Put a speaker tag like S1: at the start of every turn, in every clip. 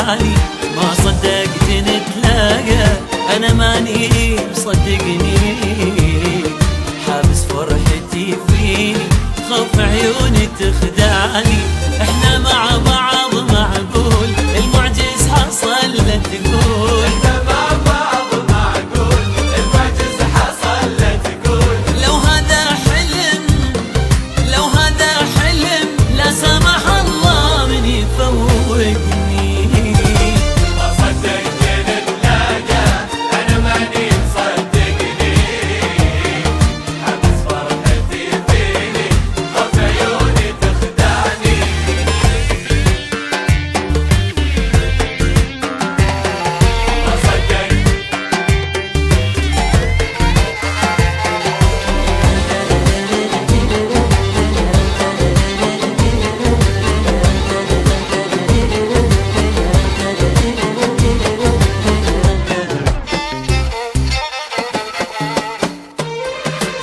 S1: تخدعني، ما صدقت نتلاقى، أنا ماني مصدقني، حابس فرحتي فيني، خوف عيوني تخدعني. احنا مع بعض معقول المعجز حصل لا تقول،
S2: احنا مع بعض معقول المعجز حصل لا تقول.
S1: لو هذا حلم لا سمح الله من يفوقني.
S2: ما صدقت نتلاقى، أنا ماني مصدقني، حابس فرحتي فيني، خوف عيوني تخدعني. ما صدقت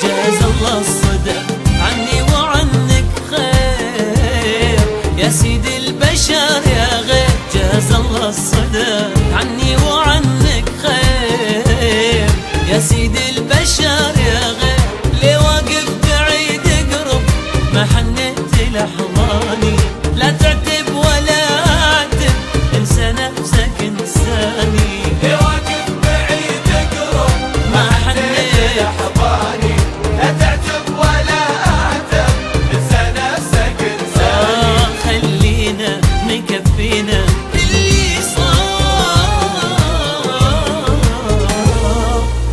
S1: جاز الله الصدى عني وعنك خير، يا سيدي البشر يا غير، جاز الله الصدى عني وعنك خير، يا سيدي البشر يا غير. ليه واقف بعيد اقرب ما حنيت لحظاني، لا تعتب ولا اعتب انسى نفسك انساني.
S2: ليه واقف بعيد اقرب ما حنيت لحظاني، لا تعتب ولا اعتب انسى نفسك انساني.
S1: خلينا مكفينا اللي صار،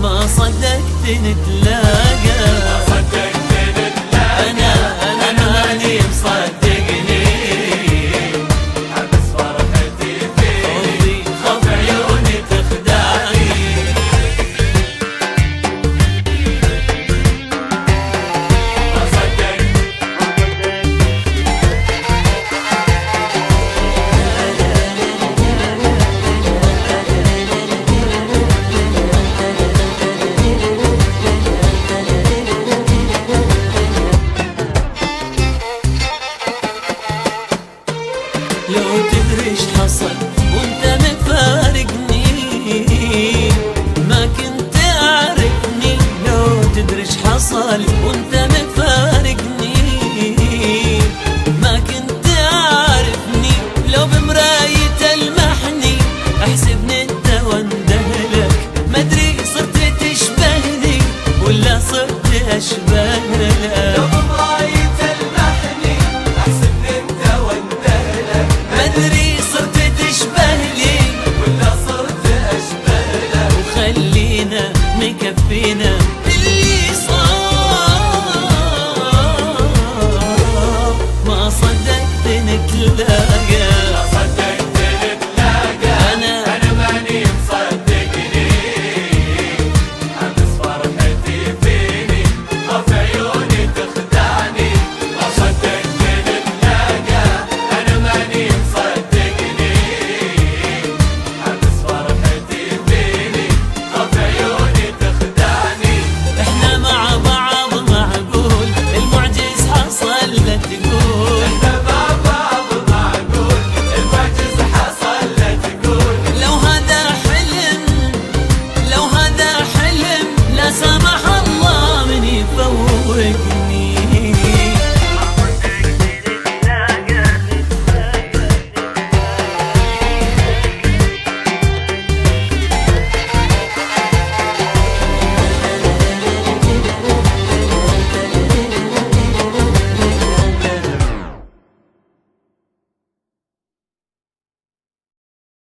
S1: ما صدقت نتلاقى،
S2: ما صدقت نتلاقى،
S1: أنا ماني مصدقني،
S2: حبس فرحتي فيني،
S1: خوف عيوني تخدعني.
S2: ما صدقت
S1: لو تدري ايش حصل وانت مفارقني، ما كنت اعرفني. لو تدري ايش حصل وانت مفارقني، ما كنت اعرفني. لو بمراية تلمحني احسبني انت واندهلك، ما ادري صرت تشبهني ولا صرت اشبه
S2: لو
S1: لك.
S2: بمراية تلمحني احسبني انت واندهلك،
S1: ما ادري صرت تشبه لي
S2: ولا صرت اشبه لك.
S1: وخلينا مكفينا اللي صار، ما صدقت نتلاقى.